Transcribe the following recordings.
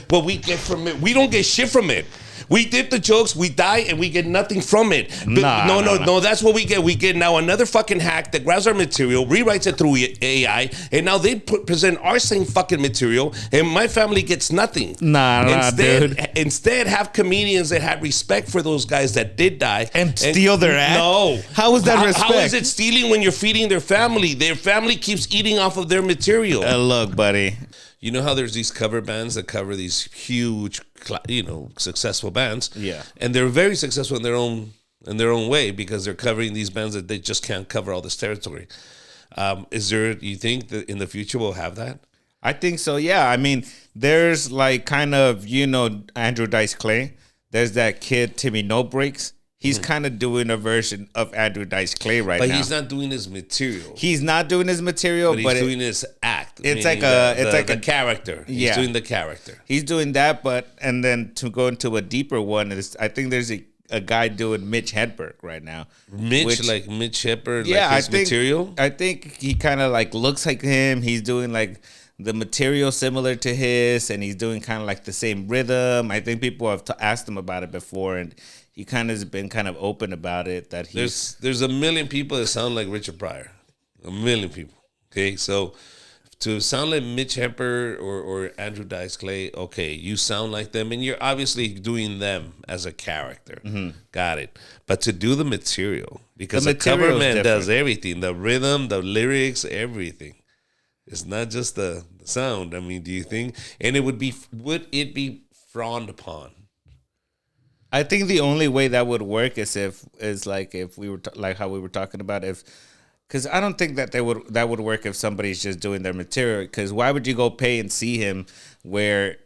what we get from it. We don't get shit from it. We did the jokes, we die, and we get nothing from it. But no, that's what we get. We get now another fucking hack that grabs our material, rewrites it through AI, and now they present our same fucking material, and my family gets nothing. Dude. Instead, have comedians that had respect for those guys that did die. And steal their act? No. How is that respect? How is it stealing when you're feeding their family? Their family keeps eating off of their material. Look, buddy. You know how there's these cover bands that cover these huge, successful bands. Yeah, and they're very successful in their own way because they're covering these bands that they just can't cover all this territory. You think that in the future we'll have that? I think so. Yeah, I mean, there's like kind of Andrew Dice Clay. There's that kid Timmy No Breaks. He's kind of doing a version of Andrew Dice Clay right now. But he's not doing his material. He's not doing his material, but he's doing his act. It's like a character. He's doing the character. He's doing that, and then to go into a deeper one, I think there's a guy doing Mitch Hedberg right now. Mitch Hedberg, yeah, like his material? I think he kind of like looks like him. He's doing like the material similar to his, and he's doing kind of like the same rhythm. I think people have asked him about it before, and he kind of has been kind of open about it. That there's a million people that sound like Richard Pryor, a million people. Okay, so to sound like Mitch Hedberg or Andrew Dice Clay, okay, you sound like them, and you're obviously doing them as a character. Mm-hmm. Got it. But to do the material, because the cover man does everything, the rhythm, the lyrics, everything. It's not just the sound. I mean, do you think? And would it be frowned upon? I think the only way that would work is if we were like how we were talking about, because I don't think that would work if somebody's just doing their material. Because why would you go pay and see him where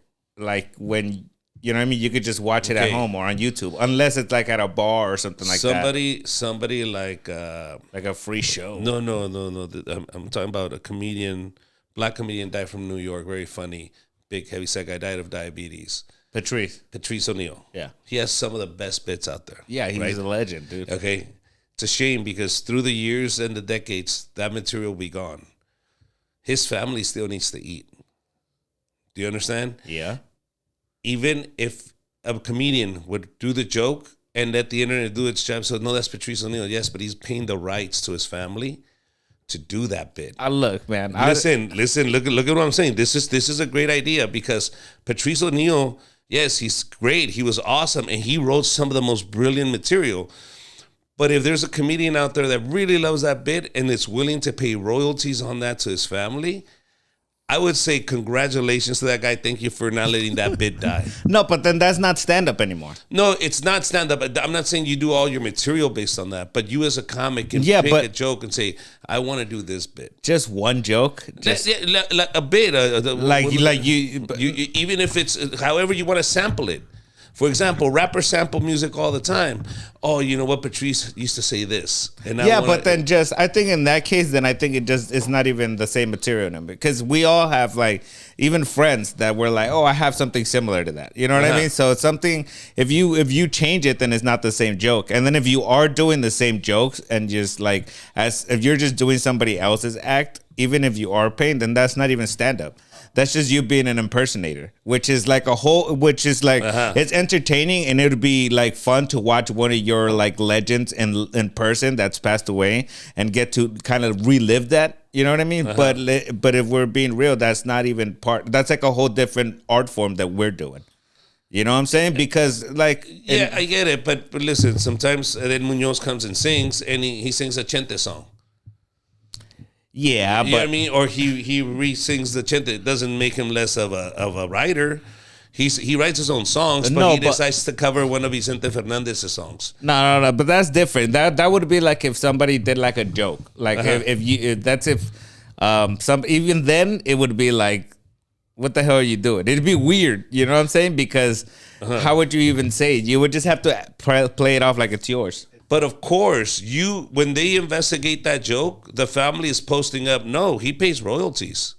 when you know what I mean, you could just watch it at home or on YouTube, unless it's like at a bar or something like that. Somebody like a free show. No. I'm talking about a comedian, black comedian, died from New York, very funny, big heavyset guy, died of diabetes. Patrice O'Neal. Yeah. He has some of the best bits out there. Yeah, he's a legend, dude. Okay. It's a shame because through the years and the decades, that material will be gone. His family still needs to eat. Do you understand? Yeah. Even if a comedian would do the joke and let the internet do its job, so no, that's Patrice O'Neal. Yes, but he's paying the rights to his family to do that bit. Look, man. Listen. Look at what I'm saying. This is a great idea because Patrice O'Neal, yes, he's great. He was awesome, and he wrote some of the most brilliant material. But if there's a comedian out there that really loves that bit and is willing to pay royalties on that to his family, I would say congratulations to that guy. Thank you for not letting that bit die. No, but then that's not stand-up anymore. No, it's not stand-up. I'm not saying you do all your material based on that, but you as a comic can pick a joke and say, I want to do this bit. Just one joke? Like a bit. Even if it's however you want to sample it. For example, rappers sample music all the time. Oh, you know what? Patrice used to say this. And but then I think in that case, then I think it's not even the same material number. Because we all have even friends that were like, oh, I have something similar to that. You know what I mean? So it's something, if you change it, then it's not the same joke. And then if you are doing the same jokes and just if you're just doing somebody else's act, even if you are paying, then that's not even stand-up. That's just you being an impersonator, which is it's entertaining, and it would be like fun to watch one of your legends in person that's passed away and get to kind of relive that. You know what I mean? But if we're being real, that's not even that's like a whole different art form that we're doing. You know what I'm saying? Because I get it. But listen, sometimes Ed Munoz comes and sings, and he sings a Chente song. Yeah, you know what I mean? Or he re-sings the Chente. It doesn't make him less of a writer. He writes his own songs, but he decides to cover one of Vicente Fernandez's songs. No, but that's different. That would be like if somebody did like a joke. Like even then it would be like, what the hell are you doing? It'd be weird, you know what I'm saying? Because how would you even say it? You would just have to play it off like it's yours. But of course, when they investigate that joke, the family is posting up, no, he pays royalties.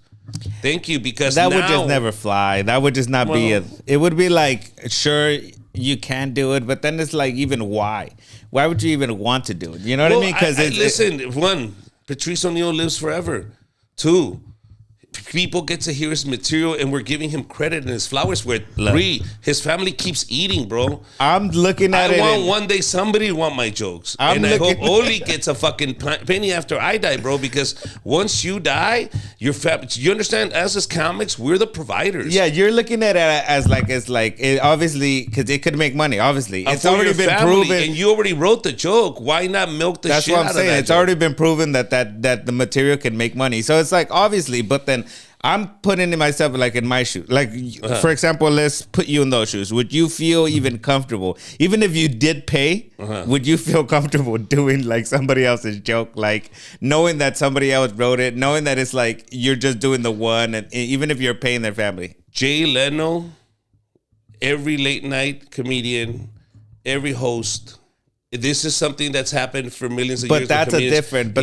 Thank you, because that would just never fly. That would just not be it would be like, sure, you can do it, but then it's like, even why? Why would you even want to do it? You know what I mean? Because listen, one, Patrice O'Neal lives forever. Two, people get to hear his material, and we're giving him credit, and his flowers were his family keeps eating, bro. I'm looking at it. I want one day somebody to want my jokes. I hope Oli gets a fucking penny after I die, bro, because once you die, your family, you understand, as comics, we're the providers. Yeah, you're looking at it as like, it obviously, because it could make money, obviously. It's already been proven. And you already wrote the joke. Why not milk the shit out of that? That's what I'm saying. It's already been proven that the material can make money. So it's like, obviously, but then I'm putting myself like in my shoes. Like, for example, let's put you in those shoes. Would you feel even comfortable, even if you did pay? Would you feel comfortable doing like somebody else's joke, like knowing that somebody else wrote it, knowing that it's like you're just doing the one, and even if you're paying their family? Jay Leno, every late night comedian, every host. This is something that's happened for millions of years. But that's a different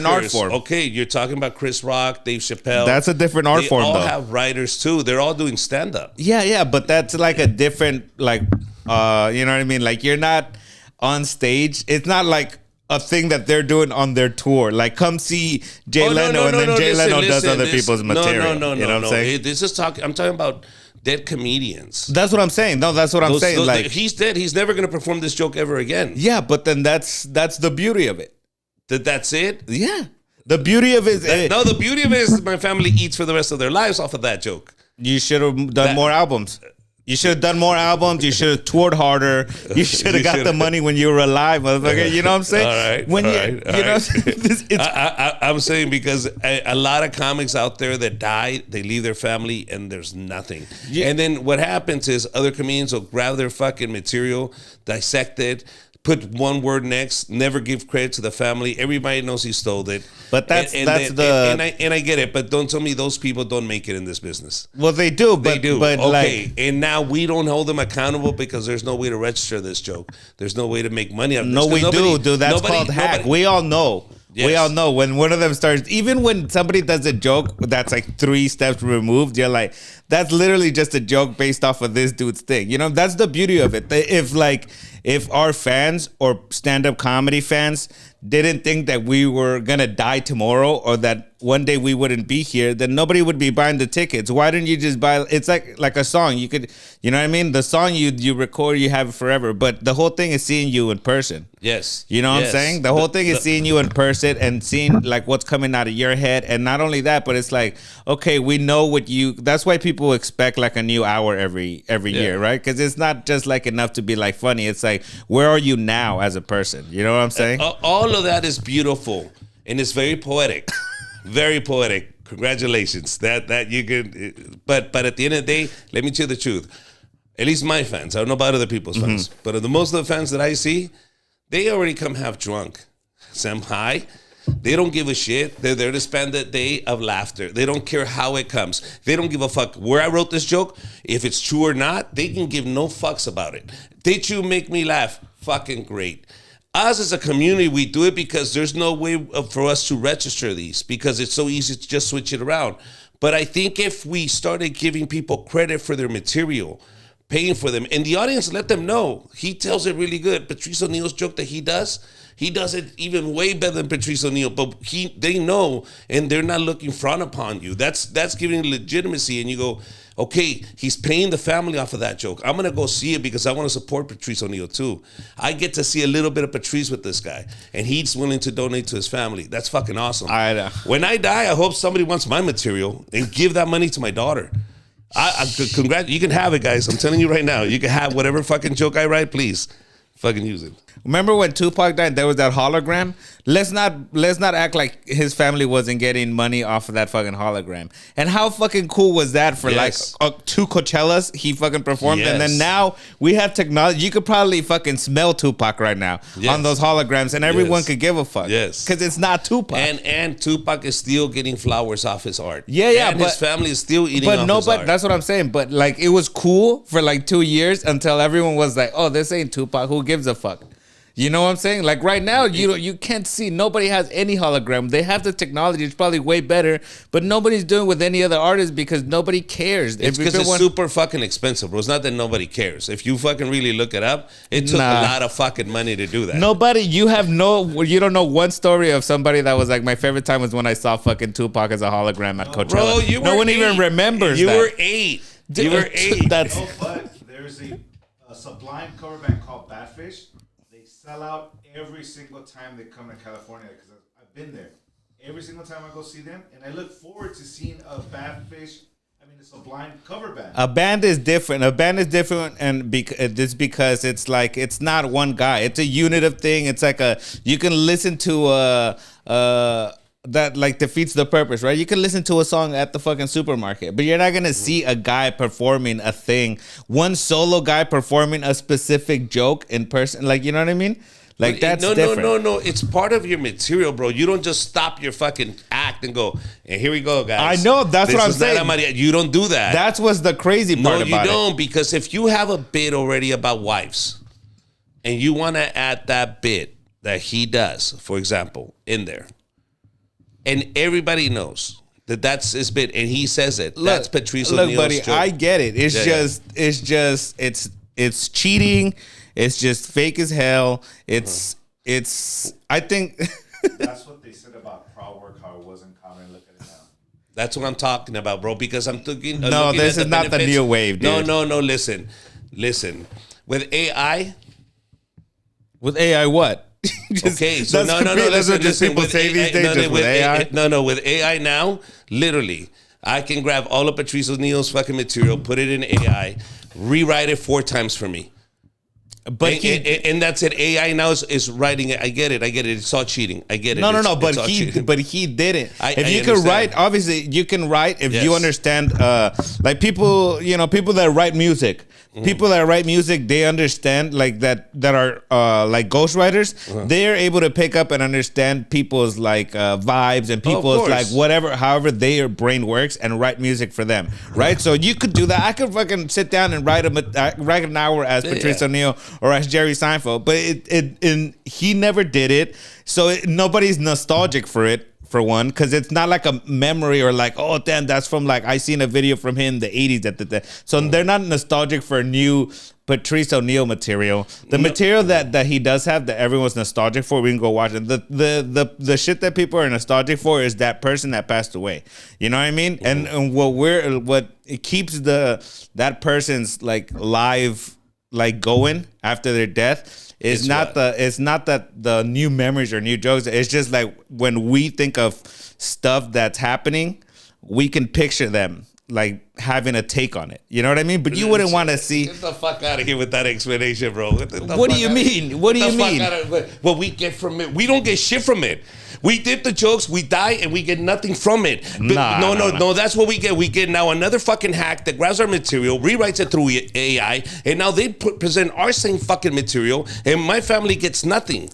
art form. Okay, you're talking about Chris Rock, Dave Chappelle. That's a different art form, though. They all have writers too. They're all doing stand up. Yeah, but that's like a different, like, you know what I mean? Like, you're not on stage. It's not like a thing that they're doing on their tour. Like, come see Jay Leno, and then Jay Leno does other people's material. No. You know what I'm saying? This is I'm talking about dead comedians. That's what I'm saying. No, that's what I'm saying. Like, he's dead. He's never going to perform this joke ever again. Yeah, but then that's the beauty of it. That's it? Yeah. The beauty of it. The beauty of it is my family eats for the rest of their lives off of that joke. You should have done more albums. You should have done more albums. You should have toured harder. You should have got the money when you were alive, motherfucker. You know what I'm saying? All right. I'm saying because a lot of comics out there that die, they leave their family and there's nothing. Yeah. And then what happens is other comedians will grab their fucking material, dissect it, put one word next, never give credit to the family. Everybody knows he stole it. But I get it. But don't tell me those people don't make it in this business. Well, they do. They do. But okay, like, and now we don't hold them accountable because there's no way to register this joke. There's no way to make money out of this. No, we do. That's called hack. We all know. Yes. We all know when one of them starts, even when somebody does a joke that's like 3 steps removed, you're like, that's literally just a joke based off of this dude's thing. You know, that's the beauty of it. If our fans or stand-up comedy fans didn't think that we were going to die tomorrow or that one day we wouldn't be here, then nobody would be buying the tickets. Why didn't you just buy? It's like a song. You could, you know what I mean? The song you record, you have it forever. But the whole thing is seeing you in person. Yes. You know what I'm saying? The whole thing is seeing you in person and seeing like what's coming out of your head. And not only that, but it's like, okay, we know what you, that's why people expect like a new hour every year, right? Because it's not just like enough to be like funny. It's like, where are you now as a person? You know what I'm saying? All of that is beautiful and it's very poetic. Very poetic. Congratulations. That you can, but at the end of the day, let me tell you the truth. At least my fans. I don't know about other people's fans, but most of the fans that I see, they already come half drunk, some high. They don't give a shit. They're there to spend the day of laughter. They don't care how it comes. They don't give a fuck where I wrote this joke. If it's true or not, they can give no fucks about it. Did you make me laugh? Fucking great. Us as a community, we do it because there's no way for us to register these because it's so easy to just switch it around. But I think if we started giving people credit for their material, paying for them, and the audience let them know, he tells it really good. Patrice O'Neal's joke that he does it even way better than Patrice O'Neal, but they know, and they're not looking frown upon you. That's giving legitimacy, and you go, okay, he's paying the family off of that joke. I'm going to go see it because I want to support Patrice O'Neal too. I get to see a little bit of Patrice with this guy, and he's willing to donate to his family. That's fucking awesome. I know. When I die, I hope somebody wants my material and give that money to my daughter. Congrats. You can have it, guys. I'm telling you right now. You can have whatever fucking joke I write, please. Fucking use it. Remember when Tupac died, there was that hologram? Let's not act like his family wasn't getting money off of that fucking hologram. And how fucking cool was that for like 2 Coachellas he fucking performed? Yes. And then now we have technology. You could probably fucking smell Tupac right now on those holograms and everyone could give a fuck. Yes. Because it's not Tupac. And Tupac is still getting flowers off his art. Yeah. And his family is still eating off his art. That's what I'm saying. But like it was cool for like 2 years until everyone was like, oh, this ain't Tupac. Who gives a fuck? You know what I'm saying? Like right now, you can't see. Nobody has any hologram. They have the technology. It's probably way better, but nobody's doing it with any other artist because nobody cares. It's because it's super fucking expensive, bro. It's not that nobody cares. If you fucking really look it up, it took a lot of fucking money to do that. Nobody. You don't know one story of somebody that was like, my favorite time was when I saw fucking Tupac as a hologram at Coachella. Bro, no one even remembers. You were 8. You were 8. That's. Oh, but there's a Sublime cover band called Badfish. They sell out every single time they come to California because I've been there. Every single time I go see them, and I look forward to seeing a Sublime cover band. A band is different. And it's because it's like it's not one guy. It's a unit of thing. It's like you can listen to that like defeats the purpose, right? You can listen to a song at the fucking supermarket, but you're not gonna see a guy performing a thing, one solo guy performing a specific joke in person. Like, you know what I mean? Like, that's different. No. It's part of your material, bro. You don't just stop your fucking act and go, and here we go, guys. I know, that's what I'm saying. You don't do that. That's what's the crazy part about it. No, you don't, because if you have a bit already about wives, and you want to add that bit that he does, for example, in there, and everybody knows that that's his bit, and he says it. That's Patrice O'Neal's buddy, joke. I get it. It's cheating. It's just fake as hell. It's. I think. That's what they said about crowd work. How it wasn't common. Look at it now. That's what I'm talking about, bro. Because I'm thinking. No, this is not the new wave, dude. No. Listen. With AI. With AI, what? Okay, so no. That's what just people say these days. With AI. With AI now, literally, I can grab all of Patrice O'Neal's fucking material, put it in AI, rewrite it 4 times for me. But and that's it. AI now is writing it. I get it. It's all cheating. I get it. No. But he didn't. If you can write, obviously you can write if you understand. Like people that write music. People that write music, they understand like that are like ghostwriters. They are able to pick up and understand people's like vibes and people's like however their brain works and write music for them, right? So you could do that. I could fucking sit down and write an hour as Patrice O'Neal or as Jerry Seinfeld, but he never did it. So nobody's nostalgic for it. For one, because it's not like a memory or like, oh damn, that's from like I seen a video from him in the 80s. So they're not nostalgic for new Patrice O'Neal material. The material that he does have that everyone's nostalgic for, we can go watch it. The shit that people are nostalgic for is that person that passed away. You know what I mean? And what it keeps that person's like live like going after their death. It's not that the new memories or new jokes. It's just like when we think of stuff that's happening, we can picture them like having a take on it. You know what I mean? But you wouldn't want to see. Get the fuck out of here with that explanation, bro. What do you mean? What do you mean? What we get from it, we don't get shit from it. We did the jokes, we die, and we get nothing from it. But no, that's what we get. We get now another fucking hack that grabs our material, rewrites it through AI, and now they present our same fucking material, and my family gets nothing.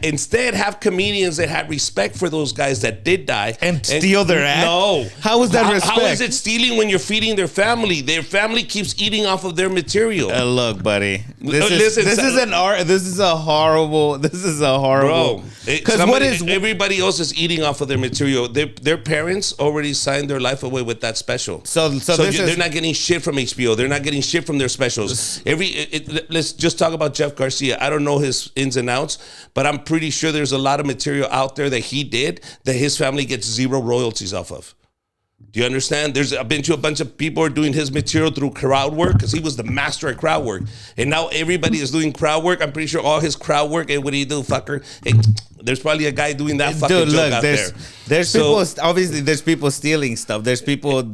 Instead, have comedians that have respect for those guys that did die. And steal their act? No. How is that respect? How is it stealing when you're feeding their family? Their family keeps eating off of their material. Look, buddy. This is a horrible. Bro, because everybody else is eating off of their material. Their parents already signed their life away with that special. So they're not getting shit from HBO. They're not getting shit from their specials. Let's just talk about Jeff Garcia. I don't know his ins and outs, but I'm pretty sure there's a lot of material out there that he did that his family gets 0 royalties off of. Do you understand? I've been to a bunch of people are doing his material through crowd work because he was the master at crowd work. And now everybody is doing crowd work. I'm pretty sure all his crowd work, and what do you do, fucker? There's probably a guy doing that fucking joke out there. There's people, obviously there's people stealing stuff. There's people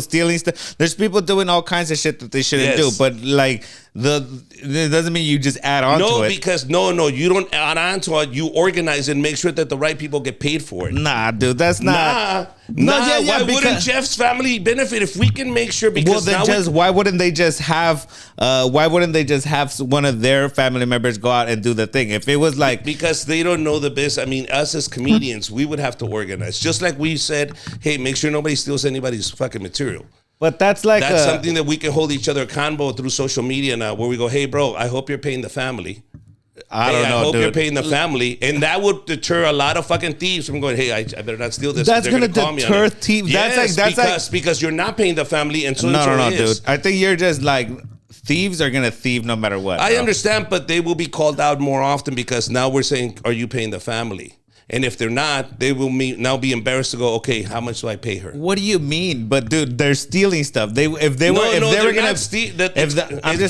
stealing stuff. There's people doing all kinds of shit that they shouldn't do. But like it doesn't mean you just add on to it. No, because you don't add on to it. You organize and make sure that the right people get paid for it. Nah, dude, that's not. Why wouldn't Jeff's family benefit if we can make sure? Because why wouldn't they just have one of their family members go out and do the thing? If it was like because they don't know the business. I mean, us as comedians, we would have to organize. Just like we said, hey, make sure nobody steals anybody's fucking material. But that's something that we can hold each other accountable through social media now, where we go, hey, bro, I hope you're paying the family. I don't know, I hope dude. you're paying the family, and that would deter a lot of fucking thieves from going. Hey, I better not steal this. That's They're gonna call me on deter it. thieves. Yes, That's because you're not paying the family, and so no, is. dude. I think you're just like thieves are gonna thieve no matter what. I understand, but they will be called out more often because now we're saying, are you paying the family? And if they're not, they will now be embarrassed to go, okay, how much do I pay her? What do you mean? But dude, they're stealing stuff. I'm just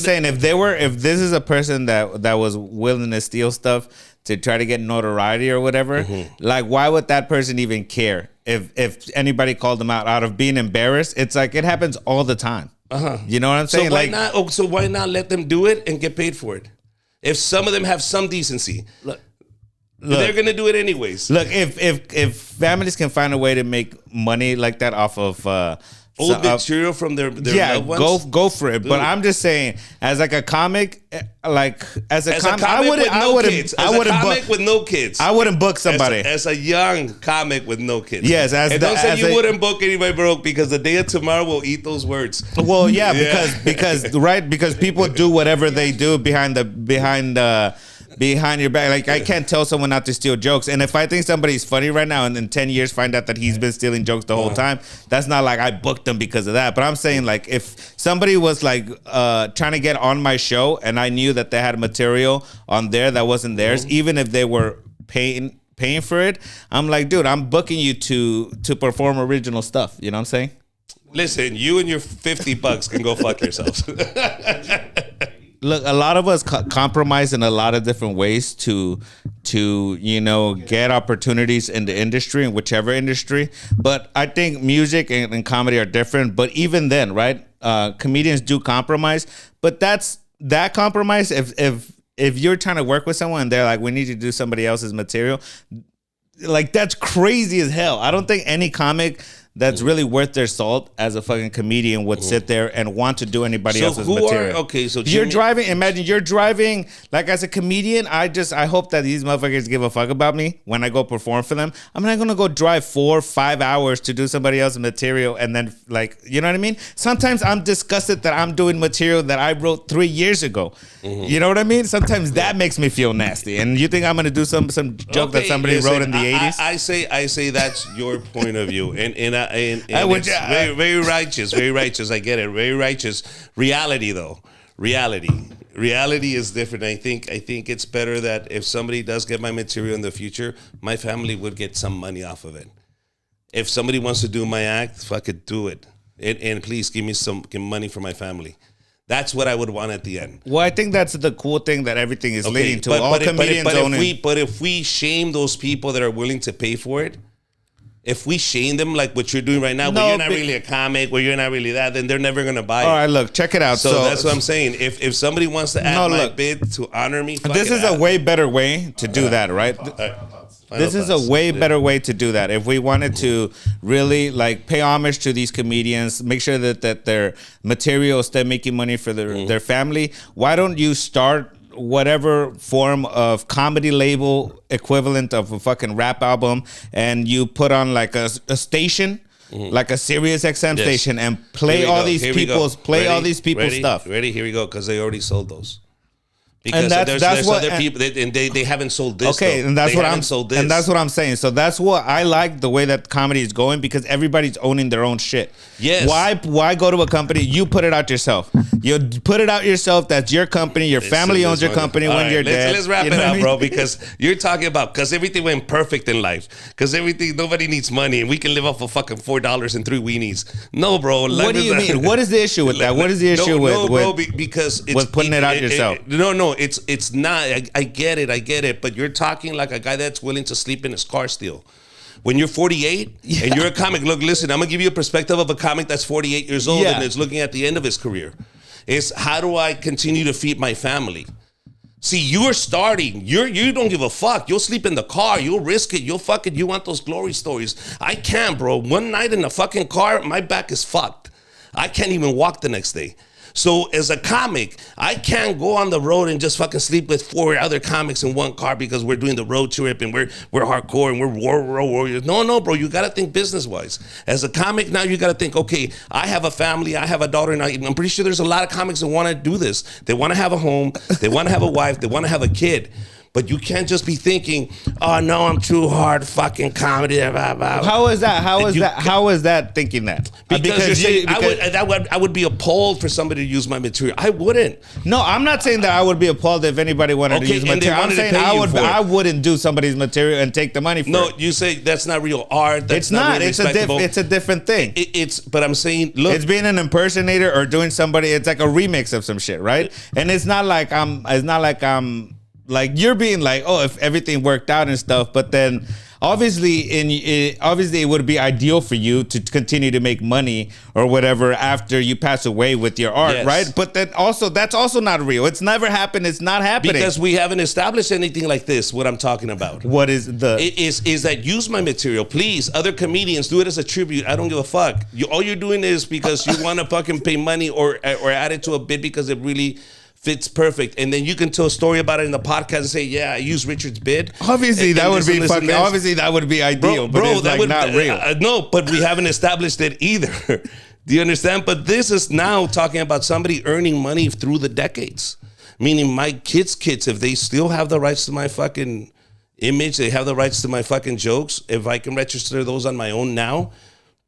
saying if this is a person that was willing to steal stuff to try to get notoriety or whatever, like why would that person even care if anybody called them out of being embarrassed? It's like it happens all the time. You know what I'm saying? So why not let them do it and get paid for it? If some of them have some decency. Look, they're gonna do it anyways. Look, if families can find a way to make money like that off of old material from their loved ones, go for it. Dude. But I'm just saying, as like a comic, like as a comic with no kids. I wouldn't book somebody as a young comic with no kids. Yes, don't say you wouldn't book anybody broke because the day of tomorrow will eat those words. Well, yeah. because people do whatever they do behind your back. Like I can't tell someone not to steal jokes. And if I think somebody's funny right now and in 10 years find out that he's been stealing jokes the whole time, that's not like I booked them because of that. But I'm saying like if somebody was like trying to get on my show and I knew that they had material on there that wasn't theirs, even if they were paying for it, I'm like, dude, I'm booking you to perform original stuff. You know what I'm saying? Listen, you and your $50 can go fuck yourselves. Look, a lot of us compromise in a lot of different ways to get opportunities in the industry, in whichever industry. But I think music and comedy are different. But even then, right? Comedians do compromise. But that compromise. If you're trying to work with someone and they're like, we need to do somebody else's material, like that's crazy as hell. I don't think any comic that's really worth their salt as a fucking comedian would sit there and want to do anybody else's material. So you're driving. Imagine you're driving. Like as a comedian, I hope that these motherfuckers give a fuck about me when I go perform for them. I'm not gonna go drive 4 or 5 hours to do somebody else's material and then like, you know what I mean? Sometimes I'm disgusted that I'm doing material that I wrote 3 years ago. You know what I mean? Sometimes that makes me feel nasty. And you think I'm gonna do some joke that somebody wrote in the 80s? I say that's your point of view, and it's very righteous, very righteous. I get it, very righteous. Reality though, reality is different. I think it's better that if somebody does get my material in the future, my family would get some money off of it. If somebody wants to do my act, fuck it, do it, and please give me some money for my family. That's what I would want at the end. Well, I think that's the cool thing that everything is leading to. But if we shame those people that are willing to pay for it, if we shame them like what you're doing right now, where you're not really a comic, where you're not really that, then they're never gonna buy it. All right, look, check it out. So that's what I'm saying. If somebody wants to add my bid to honor me, this is a way better way to do that, right? This is a way better way to do that. If we wanted to really like pay homage to these comedians, make sure that their material is making money for their family, why don't you start whatever form of comedy label equivalent of a fucking rap album and you put on like a station, like a Sirius XM station and play all these people's stuff. Ready? Here we go, because they already sold those. Because there's other people and they haven't sold this. Okay, though. and that's what I'm saying. So that's what I like the way that comedy is going, because everybody's owning their own shit. Yes. Why go to a company? You put it out yourself. You put it out yourself. That's your company. Your family owns your company when you're dead. Let's wrap it up, bro, because you're talking about because everything went perfect in life. Because nobody needs money and we can live off of fucking $4 and 3 weenies. No, bro. What do you mean? What is the issue with that? What is the issue with putting it out yourself? No, it's not. I get it. But you're talking like a guy that's willing to sleep in his car still. When you're 48 and you're a comic, look, listen, I'm going to give you a perspective of a comic that's 48 years old and is looking at the end of his career. It's how do I continue to feed my family? See, you're starting. You don't give a fuck. You'll sleep in the car. You'll risk it. You want those glory stories. I can't, bro. One night in the fucking car, my back is fucked. I can't even walk the next day. So as a comic, I can't go on the road and just fucking sleep with 4 other comics in one car because we're doing the road trip and we're hardcore and we're warriors. No, bro, you got to think business-wise. As a comic now, you got to think, okay, I have a family, I have a daughter, and I'm pretty sure there's a lot of comics that want to do this. They want to have a home, they want to have a wife, they want to have a kid. But you can't just be thinking, oh no, I'm too hard fucking comedy. Blah, blah. How is that? How is that thinking that? Because you're saying, I would be appalled for somebody to use my material. I wouldn't. No, I'm not saying that I would be appalled if anybody wanted to use material. I'm saying I wouldn't do somebody's material and take the money for it. No, you say that's not real art. That's it's not. It's a different thing. But I'm saying, look, it's being an impersonator or doing somebody. It's like a remix of some shit, right? And it's not like I'm. Like you're being like, oh, if everything worked out and stuff, but then obviously it would be ideal for you to continue to make money or whatever after you pass away with your art, right? But that's also not real. It's never happened. It's not happening because we haven't established anything like this. What I'm talking about. What is is that use my material, please. Other comedians do it as a tribute. I don't give a fuck. All you're doing is because you want to fucking pay money or add it to a bit because it really fits perfect, and then you can tell a story about it in the podcast and say, "Yeah, I use Richard's bid." Obviously, that would be fucking. Obviously, that would be ideal, but it's that would not real. No, but we haven't established it either. Do you understand? But this is now talking about somebody earning money through the decades, meaning my kids, if they still have the rights to my fucking image, they have the rights to my fucking jokes. If I can register those on my own now,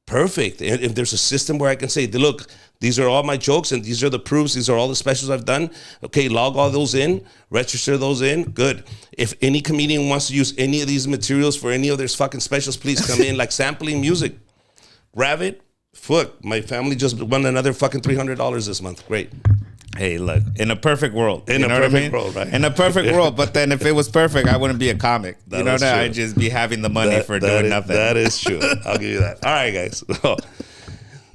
perfect. And if there's a system where I can say, look, these are all my jokes and these are the proofs, these are all the specials I've done. Okay, log all those in, register those in, good. If any comedian wants to use any of these materials for any of their fucking specials, please come in, like sampling music. Grab it. Fuck, my family just won another fucking $300 this month. Great. Hey, look, in a perfect world. In a perfect world, right? In a perfect world, but then if it was perfect, I wouldn't be a comic. You know that? I'd just be having the money for doing nothing. That is true. I'll give you that. All right, guys.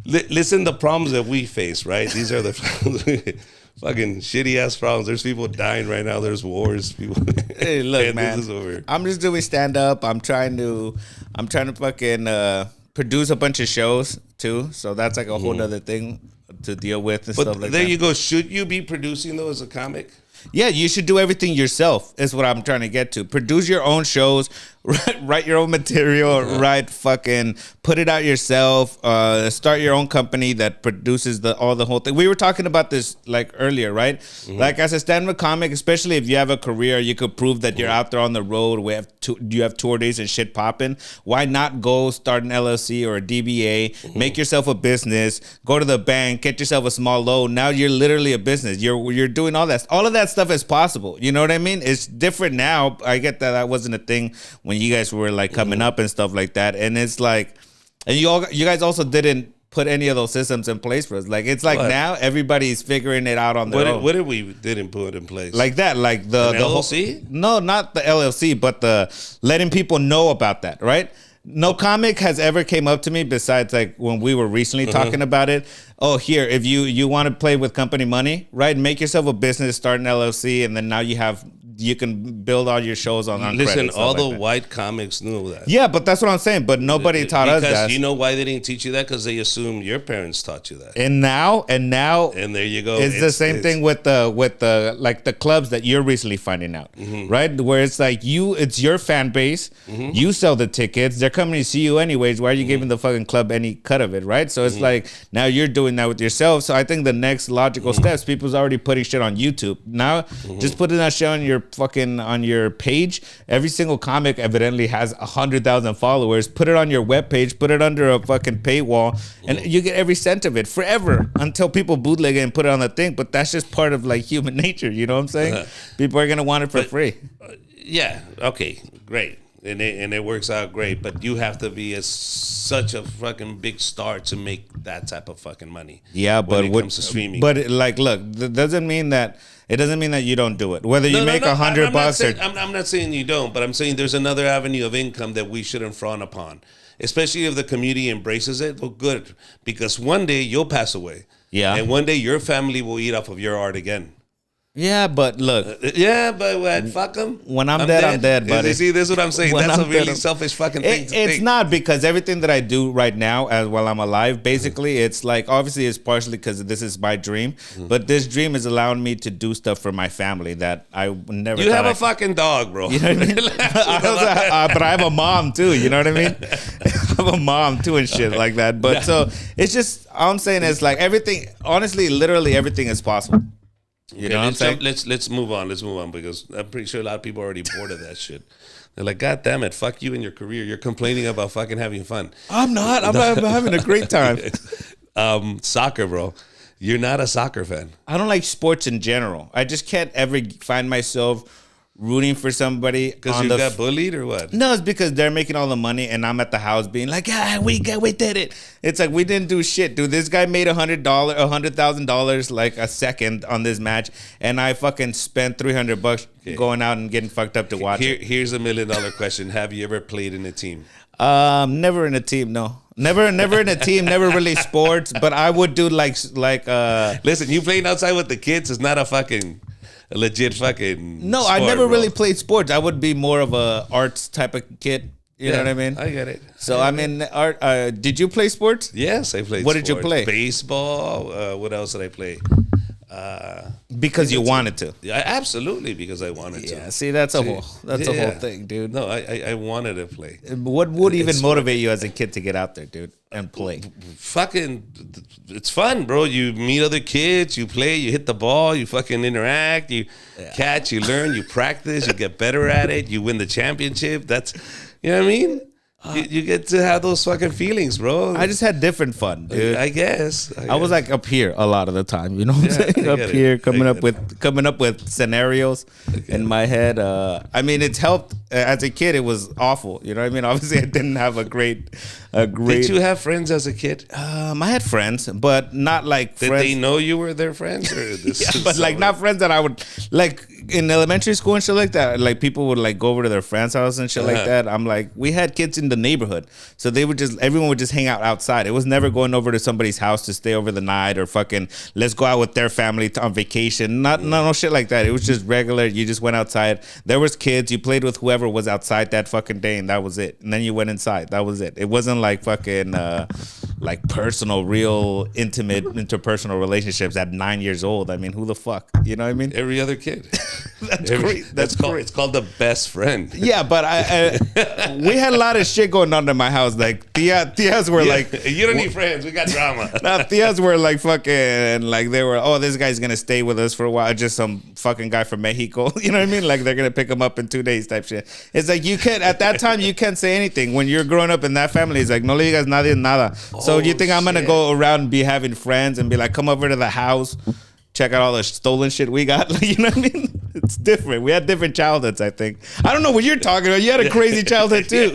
Listen, the problems that we face, right? These are the fucking shitty ass problems. There's people dying right now. There's wars. People. Hey, look, man. I'm just doing stand up. I'm trying to fucking produce a bunch of shows too. So that's like a whole other thing to deal with and stuff like that. There you go. Should you be producing those as a comic? Yeah, you should do everything yourself is what I'm trying to get to. Produce your own shows, write your own material, fucking put it out yourself, start your own company that produces the whole thing. We were talking about this like earlier, right? Like as a stand-up comic, especially if you have a career, you could prove that you're out there on the road, you have tour days and shit popping. Why not go start an LLC or a DBA, make yourself a business, go to the bank, get yourself a small loan. Now you're literally a business. You're doing all that. All of that stuff is possible. You know what I mean? It's different now. I get that wasn't a thing when you guys were like coming up and stuff like that. And it's like, and you guys also didn't put any of those systems in place for us. Like it's like now everybody's figuring it out on their own. What did we didn't put in place? Like that, like the LLC? No, not the LLC, but the letting people know about that, right? No comic has ever came up to me besides like when we were recently talking about it. Oh, here, if you want to play with company money, right? Make yourself a business, start an LLC, and then now you can build all your shows on Listen, all the white comics knew that. Yeah, but that's what I'm saying. But nobody taught us that. Because you know why they didn't teach you that? Because they assume your parents taught you that. And now, and there you go. It's the same thing with the like the clubs that you're recently finding out, right? Where it's like it's your fan base. You sell the tickets. They're coming to see you anyways. Why are you giving the fucking club any cut of it, right? So it's like now you're doing that with yourself. So I think the next logical steps, people's already putting shit on YouTube. Now, just putting that shit on your page. Every single comic evidently has 100,000 followers. Put it on your webpage, put it under a fucking paywall, and you get every cent of it forever until people bootleg it and put it on the thing. But that's just part of like human nature. You know what I'm saying? People are gonna want it for free. Yeah. Okay. Great. And it works out great, but you have to be such a fucking big star to make that type of fucking money. Yeah, but when it comes to streaming. But like, look, it doesn't mean that you don't do it. Whether you make $100 I'm not saying you don't, but I'm saying there's another avenue of income that we shouldn't frown upon, especially if the community embraces it. Well, good, because one day you'll pass away. Yeah, and one day your family will eat off of your art again. Yeah, but look, Yeah, but what? Fuck them. when I'm dead, I'm dead, buddy. You see, this is what I'm saying. When That's I'm a really dead, selfish fucking thing to it's think. not, because everything that I do right now, as while I'm alive, basically, it's like, obviously it's partially because this is my dream, but this dream is allowing me to do stuff for my family that I never. You have thought a fucking dog, bro. You know what I mean? But I have a mom too. You know what I mean? I have a mom too and shit like that. But so it's just, all I'm saying is like everything. Honestly, literally everything is possible. You know what I'm saying? Let's move on. Let's move on, because I'm pretty sure a lot of people are already bored of that shit. They're like, God damn it, fuck you and your career. You're complaining about fucking having fun. I'm not. I'm having a great time. Soccer, bro. You're not a soccer fan. I don't like sports in general. I just can't ever find myself rooting for somebody Because you got bullied or what? No, it's because they're making all the money and I'm at the house being like, we did it. It's like, we didn't do shit, dude. This guy made $100,000 like a second on this match, and I fucking spent $300 going out and getting fucked up to watch it. Here's $1 million question. Have you ever played in a team? Never in a team, no. Never in a team, never really sports, but I would do like Listen, you playing outside with the kids is not a legit fucking No, sport, I never bro. really played sports. I would be more of a arts type of kid. You know what I mean? I get it. So I mean, art. Did you play sports? Yes, I played. What did you sports. play? Baseball. What else did I play? Because you wanted to. Yeah, absolutely, because I wanted to. Yeah. See, that's a whole thing, dude. No, I wanted to play. What would even motivate you as a kid to get out there, dude, and play? Fucking, it's fun, bro. You meet other kids, you play, you hit the ball, you fucking interact, you catch, you learn, you practice, you get better at it, you win the championship. That's, you know what I mean? You get to have those fucking feelings, bro. I just had different fun, dude. I guess. I was like up here a lot of the time, you know what I'm saying? Up here, coming up with scenarios in my head. I mean, it's helped. As a kid, it was awful. You know what I mean? Obviously, I didn't have a great. Did you have friends as a kid? I had friends, but not like Did friends. they know you were their friends, or this? But like not friends that I would like in elementary school and shit like that. Like people would like go over to their friend's house and shit like that. I'm like, we had kids in the neighborhood, so everyone would just hang out outside. It was never going over to somebody's house to stay over the night or fucking let's go out with their family on vacation. No shit like that. It was just regular. You just went outside. There was kids. You played with whoever was outside that fucking day, and that was it. And then you went inside. That was it. It wasn't like fucking like personal, real, intimate, interpersonal relationships at 9 years old. I mean, who the fuck? You know what I mean? Every other kid. That's great. That's called. great. It's called the best friend. Yeah, but we had a lot of shit going on in my house. Like tias were like, you don't need friends. We got drama. nah, tias were like fucking like they were. Oh, this guy's gonna stay with us for a while. Just some fucking guy from Mexico. You know what I mean? Like they're gonna pick him up in 2 days type shit. It's like you can't at that time you can't say anything when you're growing up in that family. It's like no le digas nadie nada. So you think I'm gonna go around and be having friends and be like, come over to the house, check out all the stolen shit we got? Like, you know what I mean? It's different. We had different childhoods, I think. I don't know what you're talking about. You had a crazy childhood too.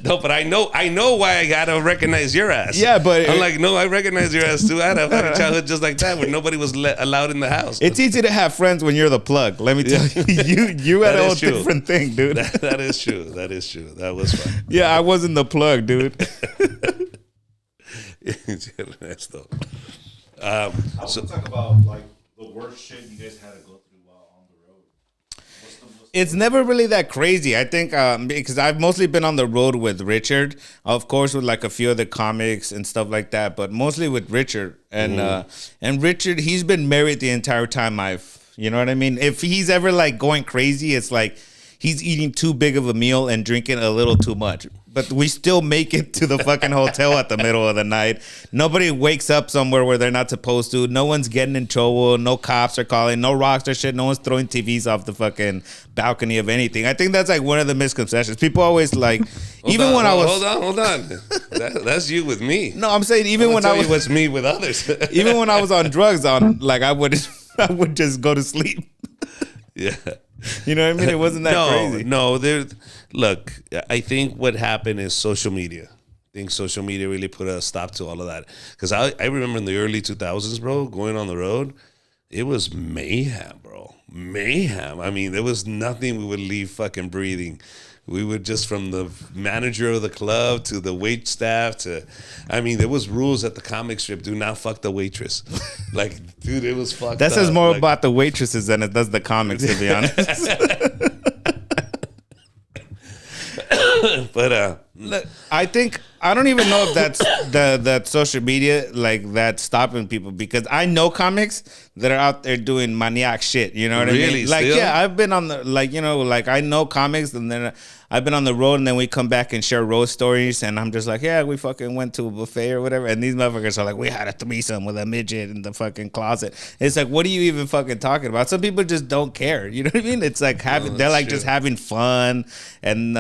No, but I know why I gotta recognize your ass. Yeah, but I'm like, no, I recognize your ass too. I had a childhood just like that where nobody was allowed in the house. It's easy to have friends when you're the plug. Let me tell you. You had a whole different thing, dude. That is true. That is true. That was fun. Yeah, I wasn't the plug, dude. Ernesto. I want to talk about like the worst shit you guys had to go through while on the road. It's never really that crazy. I think because I've mostly been on the road with Richard, of course, with like a few other comics and stuff like that, but mostly with Richard. And Richard, he's been married the entire time you know what I mean? If he's ever like going crazy, it's like he's eating too big of a meal and drinking a little too much. But we still make it to the fucking hotel at the middle of the night. Nobody wakes up somewhere where they're not supposed to. No one's getting in trouble. No cops are calling. No rocks or shit. No one's throwing TVs off the fucking balcony of anything. I think that's like one of the misconceptions. People always like, Hold on. That's you with me. No, I'm saying even when I was, was me with others. even when I was on drugs, like I would just go to sleep. Yeah. You know what I mean? It wasn't that crazy. No, look, I think what happened is social media. I think social media really put a stop to all of that. Because I remember in the early 2000s, bro, going on the road, it was mayhem, bro. Mayhem. I mean, there was nothing we would leave fucking breathing. We would just from the manager of the club to the wait staff to, I mean, there was rules at the comic strip. Do not fuck the waitress. Like, dude, it was fucked That up. says more like, about the waitresses than it does the comics, to be honest. But Look, I think I don't even know if that's that social media like that's stopping people, because I know comics that are out there doing maniac shit. You know what I Really? mean? Like, Still? yeah, I've been on the like I know comics, and then I've been on the road, and then we come back and share road stories, and I'm just like, yeah, we fucking went to a buffet or whatever, and these motherfuckers are like, we had a threesome with a midget in the fucking closet. It's like, what are you even fucking talking about? Some people just don't care. You know what I mean? It's like they're like just having fun, and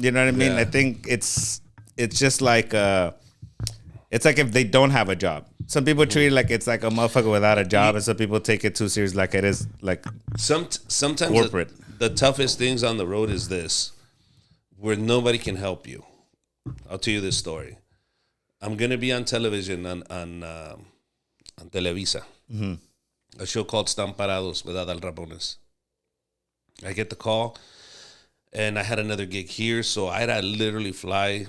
you know what I mean? Yeah. I think it's just like it's like if they don't have a job. Some people treat it like it's like a motherfucker without a job, and some people take it too serious, like it is like sometimes corporate. The toughest things on the road is this, where nobody can help you. I'll tell you this story. I'm gonna be on television on Televisa, a show called Están Parados with Adal Ramones. I get the call, and I had another gig here, so I had to literally fly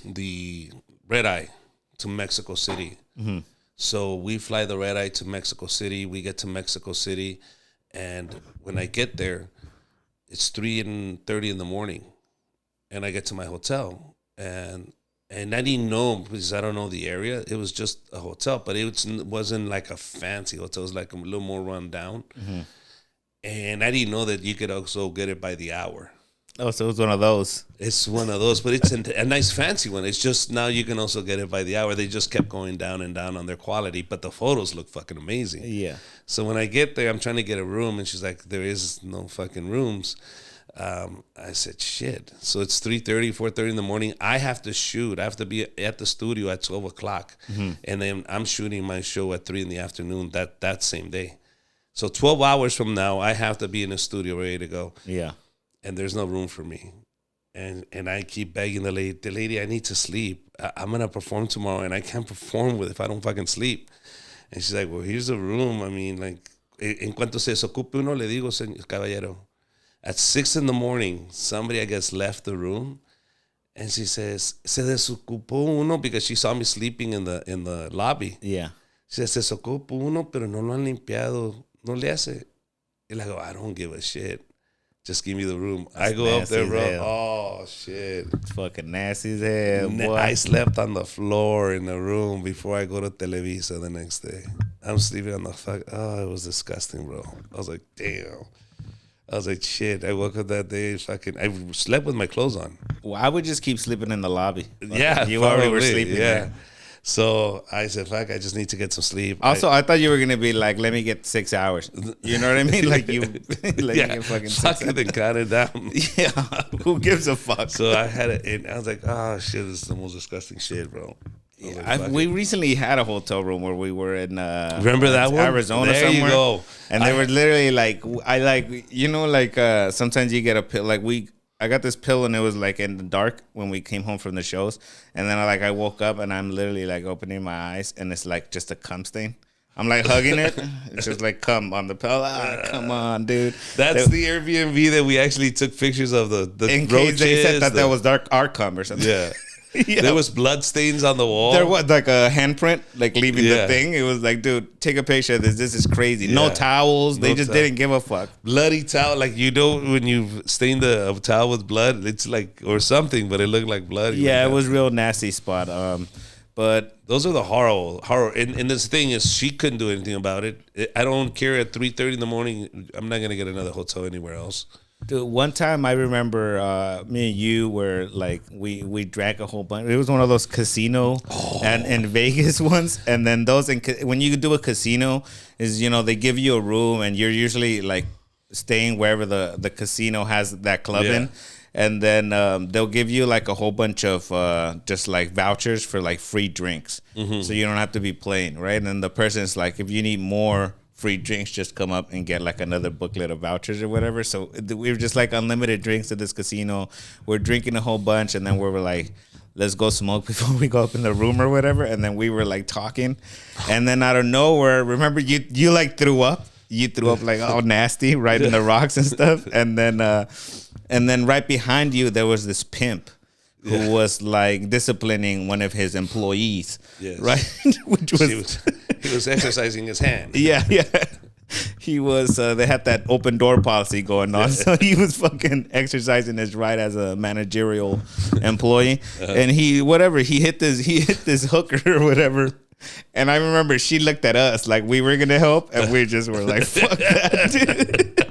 the red eye to Mexico City. So we fly the red eye to Mexico City. We get to Mexico City, and when I get there, it's 3:30 in the morning, and I get to my hotel, and I didn't know, because I don't know the area. It was just a hotel, but it wasn't like a fancy hotel. It was like a little more run down, and I didn't know that you could also get it by the hour. Oh, so it was one of those. It's one of those, but it's a nice fancy one. It's just now you can also get it by the hour. They just kept going down and down on their quality, but the photos look fucking amazing. Yeah. So when I get there, I'm trying to get a room, and she's like, there is no fucking rooms. I said, shit. So it's 3:30, 4:30 in the morning. I have to shoot. I have to be at the studio at 12 o'clock. And then I'm shooting my show at 3 in the afternoon that same day. So 12 hours from now, I have to be in the studio ready to go. Yeah. And there's no room for me. And I keep begging the lady, I need to sleep. I'm going to perform tomorrow, and I can't perform if I don't fucking sleep. And she's like, well, here's a room. I mean, like, en cuanto se desocupe uno, le digo, señor caballero. At 6 in the morning, somebody, I guess, left the room. And she says, se desocupó uno, because she saw me sleeping in the lobby. Yeah. She says, se desocupó uno, pero no lo han limpiado. No le hace. And I go, I don't give a shit. Just give me the room. That's I go up there, bro. hell. Oh, shit. It's fucking nasty as hell, boy. I slept on the floor in the room before I go to Televisa the next day. I'm sleeping on the fuck. Oh, it was disgusting, bro. I was like, damn. I was like, shit. I woke up that day, I slept with my clothes on. Well, I would just keep sleeping in the lobby. Yeah, you probably. already were sleeping there. So I said, fuck, I just need to get some sleep. Also, I thought you were gonna be like, let me get 6 hours. You know what I mean? Like you, let me get fucking 6 fuck hours. it and cut it down. Yeah, who gives a fuck? So I had it, and I was like, oh shit, this is the most disgusting shit, bro. We recently had a hotel room where we were in remember that one? Arizona there somewhere. You go. And they were literally like, sometimes you get a pill. Like I got this pill, and it was like in the dark when we came home from the shows. And then I woke up, and I'm literally like opening my eyes, and it's like just a cum stain. I'm like hugging it. It's just like cum on the pill. Come on, dude. That's the Airbnb that we actually took pictures of the in roaches. case they said that was our cum or something. Yeah. Yeah. There was blood stains on the wall. There was like a handprint, like leaving Yeah. the thing. It was like, dude, take a picture of this. This is crazy. No Yeah. towels. They just didn't give a fuck. Bloody towel, like when you stain a towel with blood, it's like, or something, but it looked like blood. Yeah, it was real nasty spot. But those are the horror. And this thing is, she couldn't do anything about it. I don't care. At 3:30 in the morning, I'm not gonna get another hotel anywhere else. dude, one time I remember me and you were like we drank a whole bunch. It was one of those casino and in Vegas ones, and then those when you do a casino is they give you a room and you're usually like staying wherever the casino has that club in. And then they'll give you like a whole bunch of just like vouchers for like free drinks. Mm-hmm. So you don't have to be playing, right? And then the person's like, if you need more free drinks, just come up and get like another booklet of vouchers or whatever. So we were just like unlimited drinks at this casino. We're drinking a whole bunch, and then we were like, let's go smoke before we go up in the room or whatever. And then we were like talking. And then out of nowhere, remember you like threw up? You threw up like all nasty right in the rocks and stuff. And then and then right behind you there was this pimp who was like disciplining one of his employees. Yes. Right, which was he was exercising his hand. yeah. He was. They had that open door policy going on, so he was fucking exercising his right as a managerial employee, and he hit this hooker or whatever. And I remember she looked at us like we were gonna help, and we just were like, "Fuck that, dude."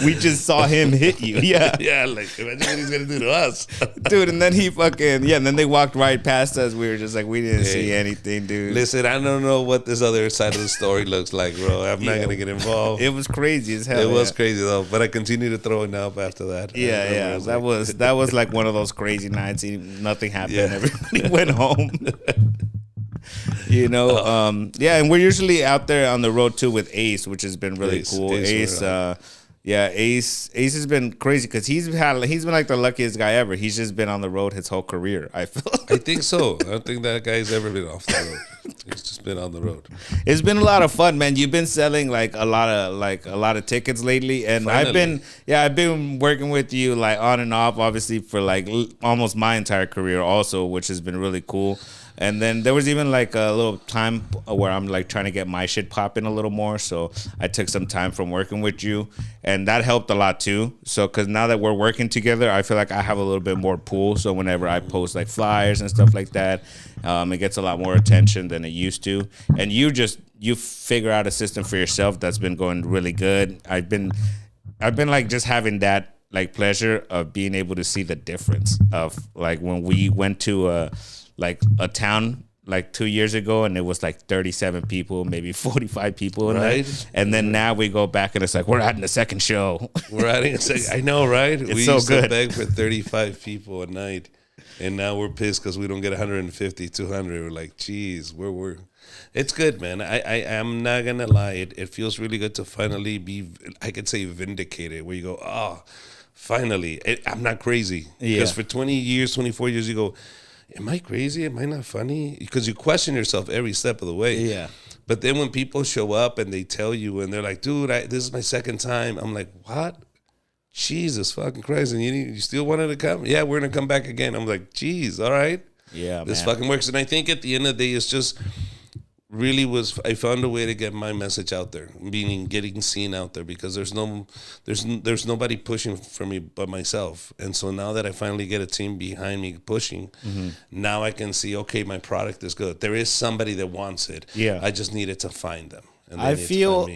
We just saw him hit you. Yeah. Yeah, like imagine what he's gonna do to us. Dude, and then he fucking and then they walked right past us. We were just like, we didn't see anything, dude. Listen, I don't know what this other side of the story looks like, bro. I'm not gonna get involved. It was crazy as hell. It was crazy though, but I continued to throw it up after that. Yeah. That was like one of those crazy nights. Nothing happened. Yeah. Everybody went home. And we're usually out there on the road too with Ace, which has been really cool. Ace has been crazy because he's been like the luckiest guy ever. He's just been on the road his whole career, I feel. I think so. I don't think that guy's ever been off the road. He's just been on the road. It's been a lot of fun, man. You've been selling a lot of tickets lately, and Finally. I've been working with you like on and off, obviously for like almost my entire career, also, which has been really cool. And then there was even like a little time where I'm like trying to get my shit popping a little more. So I took some time from working with you, and that helped a lot too. So because now that we're working together, I feel like I have a little bit more pull. So whenever I post like flyers and stuff like that, it gets a lot more attention than it used to. And you figure out a system for yourself that's been going really good. I've been like just having that like pleasure of being able to see the difference of like when we went to a town like 2 years ago, and it was like 37 people, maybe 45 people in there. And then now we go back and it's like we're adding a second show. We're adding a second. I know, right? It's we so used good. to beg for 35 people a night, and now we're pissed because we don't get 150, 200. We're like, geez, we're. It's good, man. I'm not gonna lie. It feels really good to finally be, I could say, vindicated. Where you go, oh, finally, I'm not crazy. Because for 20 years, 24 years, you go, am I crazy? Am I not funny? Because you question yourself every step of the way. Yeah. But then when people show up and they tell you and they're like, dude, this is my second time. I'm like, what? Jesus fucking Christ. And you still wanted to come? Yeah, we're going to come back again. I'm like, geez, all right. Yeah, this man. fucking works. And I think at the end of the day, it's just really I found a way to get my message out there, meaning getting seen out there, because there's nobody pushing for me but myself. And so now that I finally get a team behind me pushing, now I can see, okay, my product is good. There is somebody that wants it. Yeah. I just needed to find them. And I feel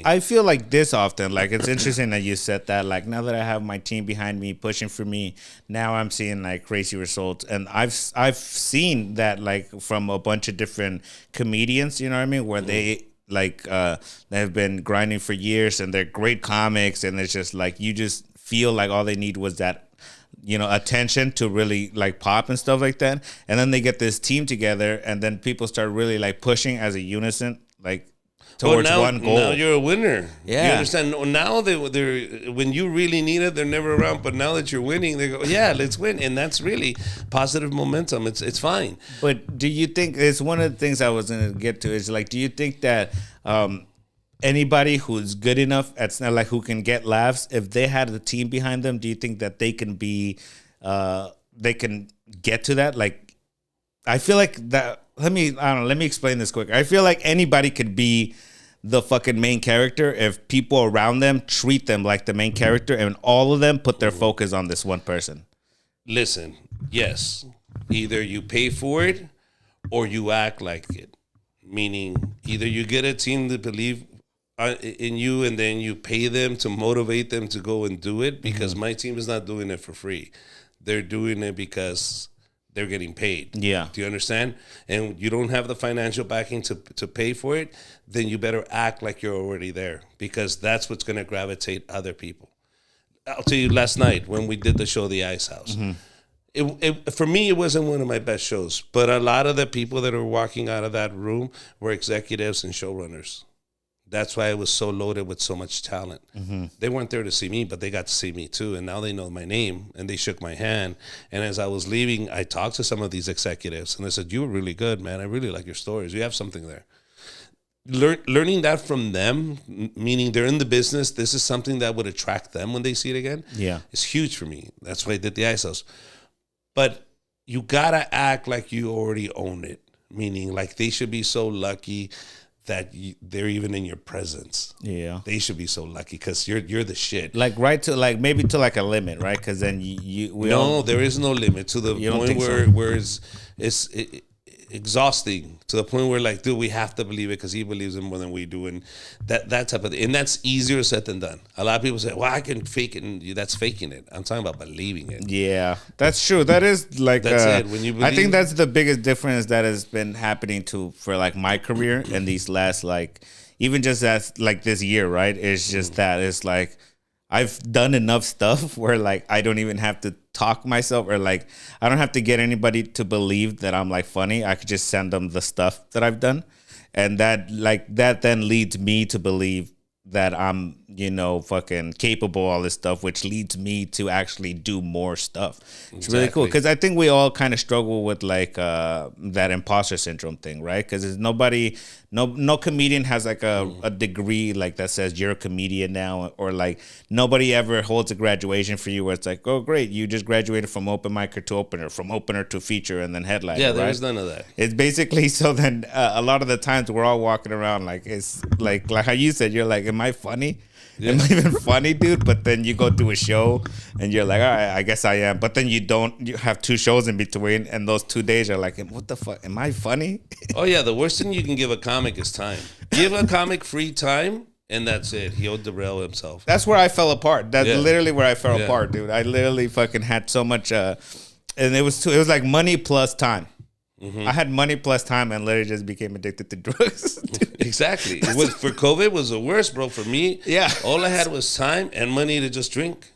like this often. Like it's interesting that you said that. Like now that I have my team behind me pushing for me, now I'm seeing like crazy results. And I've seen that like from a bunch of different comedians, you know what I mean, where they have been grinding for years and they're great comics, and it's just like you just feel like all they need was that, you know, attention to really like pop and stuff like that. And then they get this team together, and then people start really like pushing as a unison, like towards one goal. Now you're a winner. Yeah. You understand? Now they're when you really need it, they're never around. But now that you're winning, they go, yeah, let's win. And that's really positive momentum. It's fine. But do you think it's one of the things I was going to get to is like, do you think that anybody who's good enough at like who can get laughs, if they had a team behind them, do you think that they can be they can get to that? Like, I feel like that. Let me explain this quick. I feel like anybody could be the fucking main character if people around them treat them like the main character, and all of them put their focus on this one person. Listen, yes, either you pay for it or you act like it. Meaning, either you get a team to believe in you, and then you pay them to motivate them to go and do it. Because my team is not doing it for free; they're doing it because they're getting paid. Yeah. Do you understand? And you don't have the financial backing to pay for it, then you better act like you're already there, because that's what's going to gravitate other people. I'll tell you, last night when we did the show, The Ice House, for me, it wasn't one of my best shows, but a lot of the people that were walking out of that room were executives and showrunners. That's why it was so loaded with so much talent. They weren't there to see me, but they got to see me too. And now they know my name, and they shook my hand. And as I was leaving, I talked to some of these executives, and they said, "You were really good, man. I really like your stories. You have something there." learning that from them, meaning they're in the business, this is something that would attract them when they see it again. Yeah. It's huge for me. That's why I did the Ice House. But you gotta act like you already own it, meaning like they should be so lucky that they're even in your presence. Yeah. They should be so lucky because you're the shit. Like right to like maybe to like a limit, right? Because then there is no limit to the point where it's exhausting, to the point where like, dude, we have to believe it because he believes it more than we do, and that type of thing. And that's easier said than done. A lot of people say, well, I can fake it, and that's faking it. I'm talking about believing it. Yeah, that's true. That is like that's it. When you believe, I think that's the biggest difference that has been happening for like my career in these last like even just as like this year, right? It's just that it's like I've done enough stuff where like I don't even have to talk myself, or like I don't have to get anybody to believe that I'm like funny. I could just send them the stuff that I've done, and that then leads me to believe that I'm, fucking capable, all this stuff, which leads me to actually do more stuff. It's really cool because I think we all kind of struggle with like that imposter syndrome thing, right? Because no comedian has like a degree like that says you're a comedian now, or like nobody ever holds a graduation for you where it's like, oh great, you just graduated from open micer to opener, from opener to feature, and then headliner. Yeah, there's none of that. It's basically so then a lot of the times we're all walking around like it's like how you said, you're like, am I funny? Yeah. Am I even funny, dude? But then you go to a show and you're like, all right, I guess I am. But then you have 2 shows in between, and those 2 days are like, what the fuck? Am I funny? Oh yeah, the worst thing you can give a comic is time. Give a comic free time, and that's it. He'll derail himself. That's where I fell apart. That's literally where I fell apart, dude. I literally fucking had so much, and it was like money plus time. Mm-hmm. I had money plus time and literally just became addicted to drugs. Exactly. It was, for COVID was the worst, bro. For me, all I had was time and money to just drink.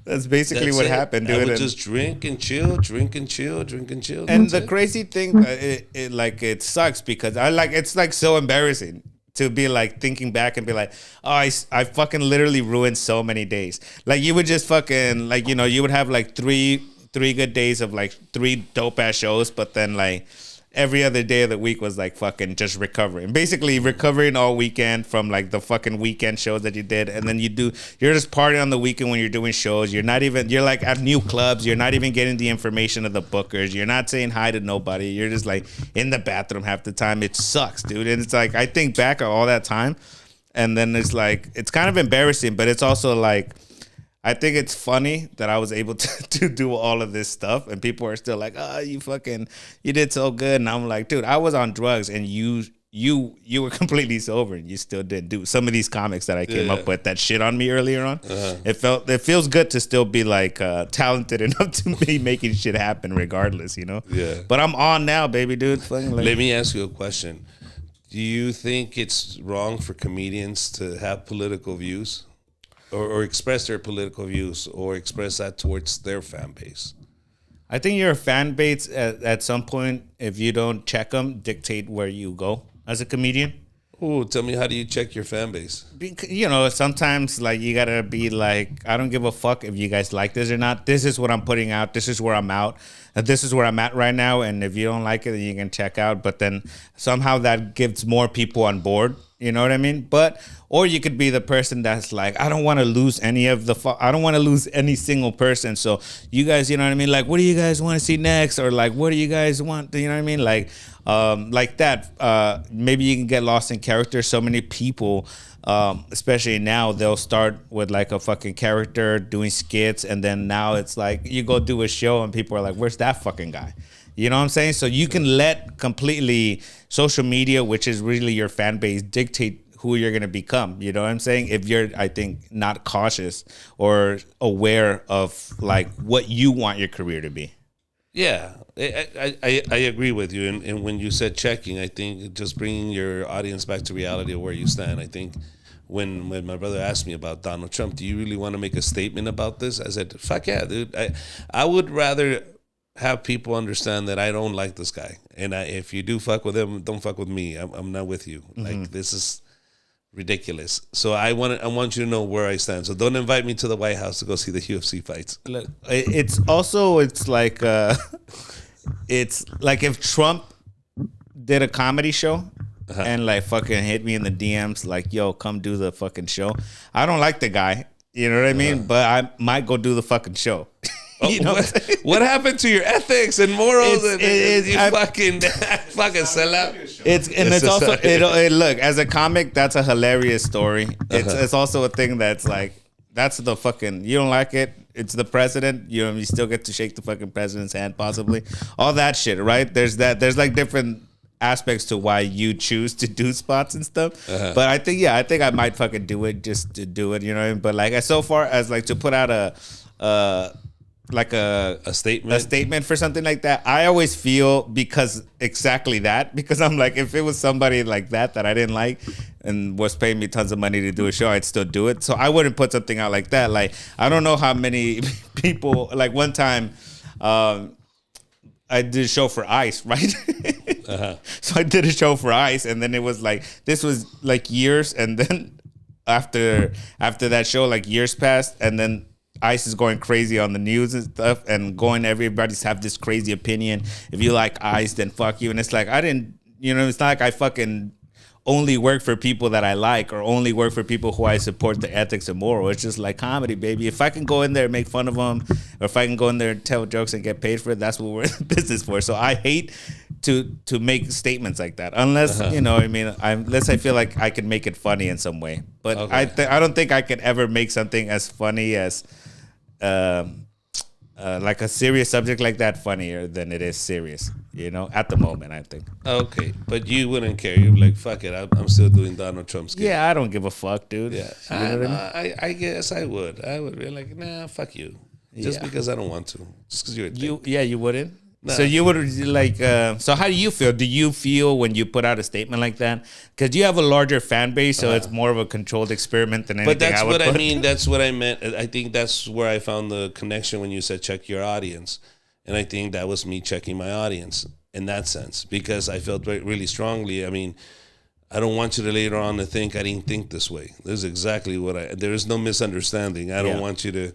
That's basically what happened, dude. I would just drink and chill, drink and chill, drink and chill. And the crazy thing, it sucks because it's like so embarrassing to be like thinking back and be like, oh, I fucking literally ruined so many days. Like you would just fucking like, you would have like three good days of like 3 dope ass shows, but then like every other day of the week was like fucking just recovering. Basically recovering all weekend from like the fucking weekend shows that you did. And then you're just partying on the weekend when you're doing shows. You're like at new clubs. You're not even getting the information of the bookers. You're not saying hi to nobody. You're just like in the bathroom half the time. It sucks, dude. And it's like, I think back on all that time, and then it's like, it's kind of embarrassing, but it's also like, I think it's funny that I was able to do all of this stuff, and people are still like, "Oh, you did so good." And I'm like, dude, I was on drugs, and you were completely sober, and you still did do some of these comics that I came up with that shit on me earlier on. Uh-huh. It feels good to still be like talented enough to be making shit happen, regardless, Yeah. But I'm on now, baby, dude. Let me ask you a question. Do you think it's wrong for comedians to have political views? Or express their political views, or express that towards their fan base? I think your fan base at some point, if you don't check them, dictate where you go as a comedian. Oh, tell me, how do you check your fan base? Sometimes like you gotta be like, I don't give a fuck if you guys like this or not. This is what I'm putting out. This is where I'm out. This is where I'm at right now. And if you don't like it, then you can check out. But then somehow that gives more people on board. You know what I mean? Or you could be the person that's like, I don't want to lose I don't want to lose any single person. So you guys, you know what I mean? Like, what do you guys want to see next? Or like, what do you guys want? You know what I mean? Like that. Maybe you can get lost in character. So many people, especially now, they'll start with like a fucking character doing skits. And then now it's like, you go do a show and people are like, where's that fucking guy? You know what I'm saying? So you can let completely social media, which is really your fan base, dictate who you're going to become. You know what I'm saying? If you're, I think, not cautious or aware of like what you want your career to be. Yeah, I agree with you. And when you said checking, I think just bringing your audience back to reality of where you stand. I think when my brother asked me about Donald Trump, do you really want to make a statement about this? I said, fuck yeah, dude. I would rather have people understand that I don't like this guy, and if you do fuck with him, don't fuck with me. I'm not with you. Mm-hmm. Like, this is ridiculous. So I want you to know where I stand. So don't invite me to the White House to go see the UFC fights. Look, it's like if Trump did a comedy show and like fucking hit me in the DMs like, yo, come do the fucking show. I don't like the guy. You know what I mean? But I might go do the fucking show. You know what happened to your ethics and morals? You I fucking sell out. It's also look, as a comic, that's a hilarious story. It's also a thing that's like, that's the fucking, you don't like it, it's the president, you still get to shake the fucking president's hand possibly, all that shit, right? There's like different aspects to why you choose to do spots and stuff. But I think I might fucking do it just to do it, you know what I mean? But like, as so far as like to put out a statement for something like that, I always feel because I'm like, if it was somebody like that I didn't like and was paying me tons of money to do a show, I'd still do it. So I wouldn't put something out like that. Like, I don't know how many people, like one time I did a show for ICE, right? So I did a show for ICE, and then it was like, this was like years, and then after that show, like years passed, and then ICE is going crazy on the news and stuff, and everybody's have this crazy opinion. If you like ICE, then fuck you. And it's like, I didn't, it's not like I fucking only work for people that I like or only work for people who I support the ethics and moral. It's just like comedy, baby. If I can go in there and make fun of them, or if I can go in there and tell jokes and get paid for it, that's what we're in business for. So I hate to make statements like that, unless unless I feel like I can make it funny in some way. But okay. I don't think I could ever make something as funny as like a serious subject like that funnier than it is serious, at the moment, I think. Okay, but you wouldn't care. You'd be like, fuck it, I'm still doing Donald Trump's game. Yeah, I don't give a fuck, dude. Yeah, you know what I mean? I guess I would. I would be like, nah, fuck you. Just because I don't want to. Just because you're a dick. You wouldn't? Nah. So you would like, so how do you feel? Do you feel when you put out a statement like that? Because you have a larger fan base, so it's more of a controlled experiment than anything. But that's what I mean. That's what I meant. I think that's where I found the connection when you said check your audience. And I think that was me checking my audience in that sense, because I felt really strongly. I mean, I don't want you to later on to think I didn't think this way. This is exactly there is no misunderstanding. I don't want you to,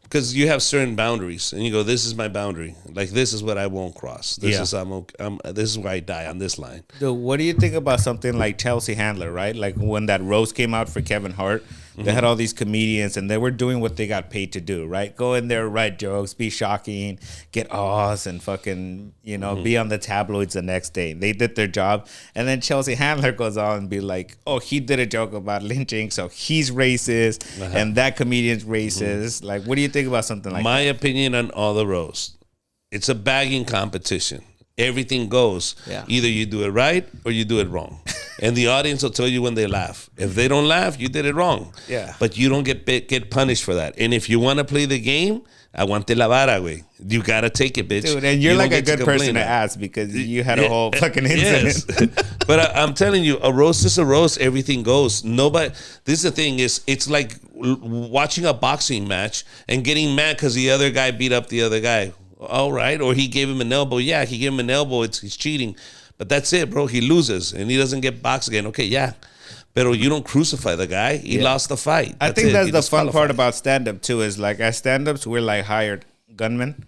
because you have certain boundaries, and you go, this is my boundary. Like, this is what I won't cross. This is where I die on this line. So what do you think about something like Chelsea Handler, right? Like when that roast came out for Kevin Hart, they had all these comedians, and they were doing what they got paid to do, right? Go in there, write jokes, be shocking, get ahs, and fucking, be on the tabloids the next day. They did their job. And then Chelsea Handler goes on and be like, oh, he did a joke about lynching, so he's racist, and that comedian's racist. Like, what do you think about something like that? My opinion on all the roasts, it's a bagging competition. Everything goes. Yeah. Either you do it right or you do it wrong. And the audience will tell you when they laugh. If they don't laugh, you did it wrong. Yeah. But you don't get punished for that. And if you want to play the game, aguante la vara, güey. You got to take it, bitch. Dude, and you're like a good person to ask because you had a whole fucking incident. Yes. But I'm telling you, a roast is a roast. Everything goes. Nobody. This is the thing. It's like watching a boxing match and getting mad because the other guy beat up the other guy. All right. Or he gave him an elbow. Yeah, he gave him an elbow. He's cheating. But that's it, bro. He loses and he doesn't get boxed again. Okay, yeah. But you don't crucify the guy. He lost the fight. I think that's the fun part about stand-up, too, is like as stand-ups, we're like hired gunmen.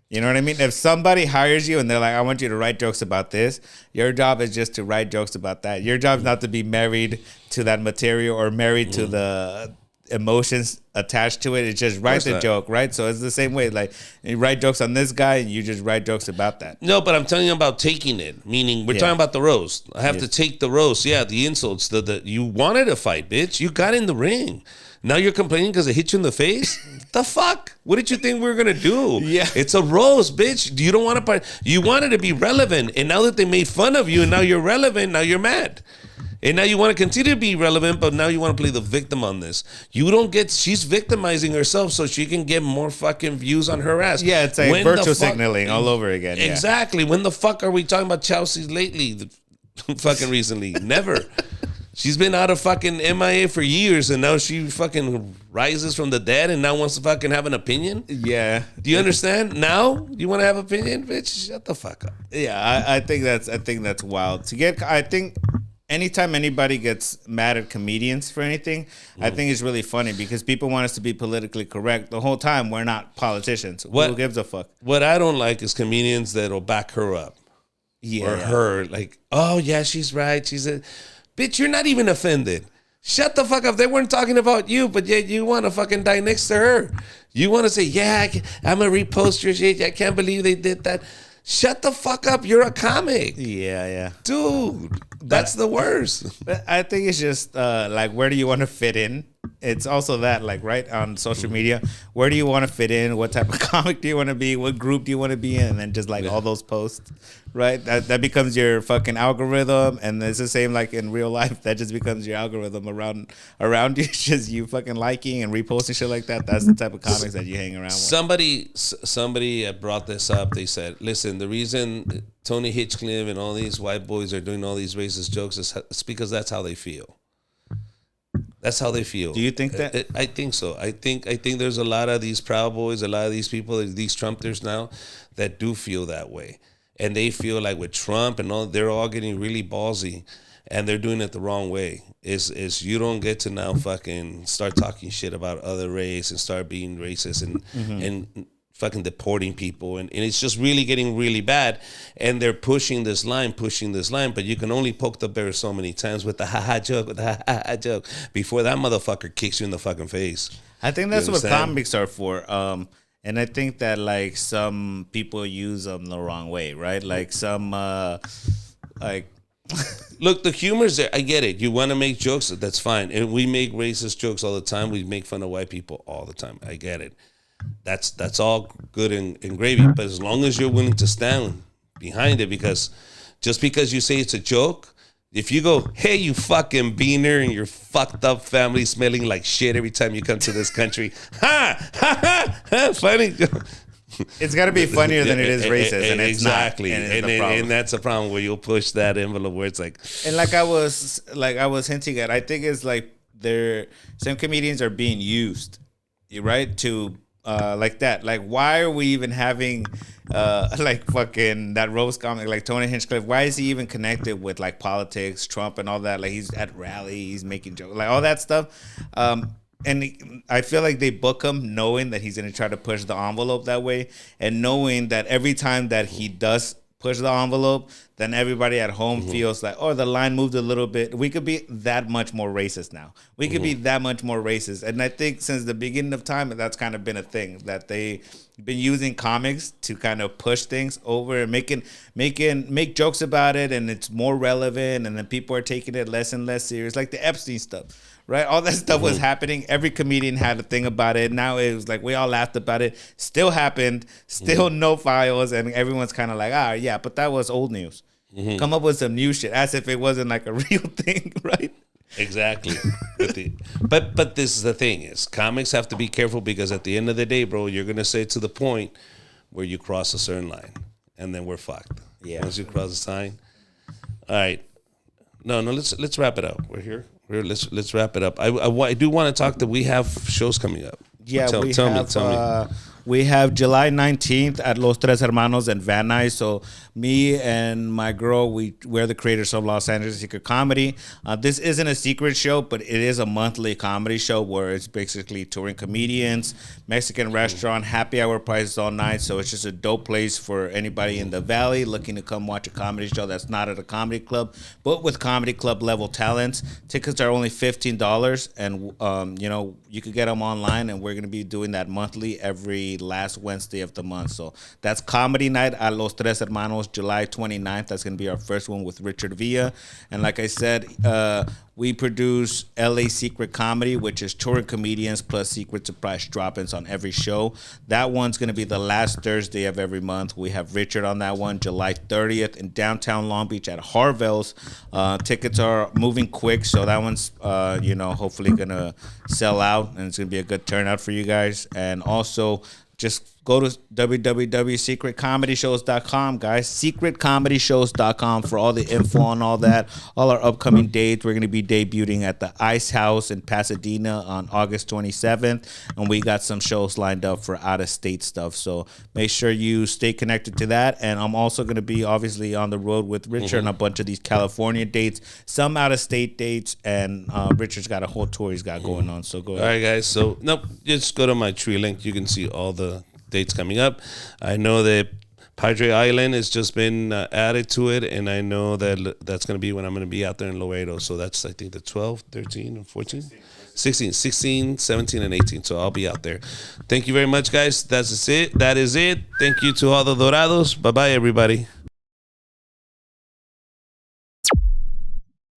You know what I mean? If somebody hires you and they're like, I want you to write jokes about this, your job is just to write jokes about that. Your job is not to be married to that material or married to the emotions attached to it. It's just write the joke, right? So it's the same way. Like, you write jokes on this guy and you just write jokes about that. No, but I'm telling you about taking it. Meaning, we're talking about the roast. I have to take the roast. Yeah, the insults. You wanted a fight, bitch. You got in the ring. Now you're complaining because it hit you in the face? The fuck? What did you think we were going to do? Yeah. It's a roast, bitch. You don't want to... You wanted to be relevant. And now that they made fun of you and now you're relevant, now you're mad. And now you want to continue to be relevant, but now you want to play the victim on this. You don't get... She's victimizing herself so she can get more fucking views on her ass. Yeah, it's like virtual signaling all over again. Exactly. When the fuck are we talking about Chelsea lately? Fucking recently. Never. She's been out of fucking MIA for years, and now she fucking rises from the dead and now wants to fucking have an opinion? Yeah. Do you understand? Now you want to have an opinion? Bitch, shut the fuck up. Yeah, I think that's wild. I think anytime anybody gets mad at comedians for anything, I think it's really funny because people want us to be politically correct. The whole time we're not politicians. Who gives a fuck? What I don't like is comedians that'll back her up. Yeah, or yeah. her. Like, oh yeah, she's right. She's a bitch. You're not even offended. Shut the fuck up. They weren't talking about you, but yet you want to fucking die next to her. You want to say, yeah, I'm gonna repost your shit. I can't believe they did that. Shut the fuck up. You're a comic, Yeah. dude. That's the worst. But I think it's just like, where do you want to fit in? It's also that, like, right on social media, where do you want to fit in? What type of comic do you want to be? What group do you want to be in? And then just like all those posts, right? That becomes your fucking algorithm, and it's the same like in real life. That just becomes your algorithm around you. It's just you fucking liking and reposting shit like that. That's the type of comics that you hang around with. Somebody brought this up. They said, listen, the reason Tony Hitchcliff and all these white boys are doing all these racist jokes is it's because that's how they feel. That's how they feel. Do you think that? I think so. I think there's a lot of these Proud Boys, a lot of these people, these Trumpers now, that do feel that way, and they feel like with Trump and all, they're all getting really ballsy, and they're doing it the wrong way. Is you don't get to now fucking start talking shit about other race and start being racist and fucking deporting people, and it's just really getting really bad, and they're pushing this line, but you can only poke the bear so many times with the ha-ha joke, before that motherfucker kicks you in the fucking face. I think that's what comics are for. And I think that like some people use them the wrong way, right? Like some like look, the humor's there. I get it. You want to make jokes, that's fine. And we make racist jokes all the time. We make fun of white people all the time. I get it. That's all good and gravy, but as long as you're willing to stand behind it, because just because you say it's a joke, if you go, hey, you fucking beaner, and your fucked up family smelling like shit every time you come to this country, funny. It's got to be funnier than it is racist, and it's exactly. not. And that's a problem where you'll push that envelope where it's like, and like I was hinting at, I think it's like some comedians are being used, right, to like that. Like, why are we even having like fucking that roast comic like Tony Hinchcliffe? Why is he even connected with like politics, Trump, and all that? Like, he's at rallies, he's making jokes, like all that stuff. And I feel like they book him knowing that he's going to try to push the envelope that way, and knowing that every time that he does push the envelope, then everybody at home feels like, oh, the line moved a little bit. We could be that much more racist now. We could be that much more racist. And I think since the beginning of time, that's kind of been a thing, that they've been using comics to kind of push things over and make jokes about it, and it's more relevant, and then people are taking it less and less serious, like the Epstein stuff. Right, all that stuff was happening. Every comedian had a thing about it. Now it was like we all laughed about it. Still happened. Still no files, and everyone's kind of like, yeah, but that was old news. Come up with some new shit, as if it wasn't like a real thing, right? Exactly. But this is the thing: is comics have to be careful, because at the end of the day, bro, you're gonna say to the point where you cross a certain line, and then we're fucked. Yeah. Once you cross the line, all right. No. Let's wrap it up. We're here. Let's wrap it up. I do want to talk that we have shows coming up. Yeah, tell me. We have July 19th at Los Tres Hermanos in Van Nuys. So me and my girl, we're the creators of Los Angeles Secret Comedy. This isn't a secret show, but it is a monthly comedy show where it's basically touring comedians, Mexican restaurant, happy hour prices all night. So it's just a dope place for anybody in the Valley looking to come watch a comedy show that's not at a comedy club, but with comedy club level talents. Tickets are only $15, and you could get them online, and we're going to be doing that monthly every last Wednesday of the month. So that's comedy night at Los Tres Hermanos, July 29th. That's going to be our first one with Richard Villa. And like I said, we produce LA Secret Comedy, which is touring comedians plus secret surprise drop-ins on every show. That one's going to be the last Thursday of every month. We have Richard on that one, July 30th in downtown Long Beach at Harville's. Tickets are moving quick, so that one's hopefully going to sell out, and it's going to be a good turnout for you guys. And also, just go to www.secretcomedyshows.com, guys. Secretcomedyshows.com for all the info on all that. All our upcoming dates. We're going to be debuting at the Ice House in Pasadena on August 27th. And we got some shows lined up for out-of-state stuff. So make sure you stay connected to that. And I'm also going to be obviously on the road with Richard on a bunch of these California dates, some out-of-state dates. And Richard's got a whole tour he's got going on. So go ahead. All right, guys. So, just go to my tree link. You can see all the dates coming up. I know that Padre Island has just been added to it, and I know that that's going to be when I'm going to be out there in Laredo. So that's, I think, the 12, 13, and 14? 16, 17, and 18. So I'll be out there. Thank you very much, guys. That is it. Thank you to all the Dorados. Bye-bye, everybody.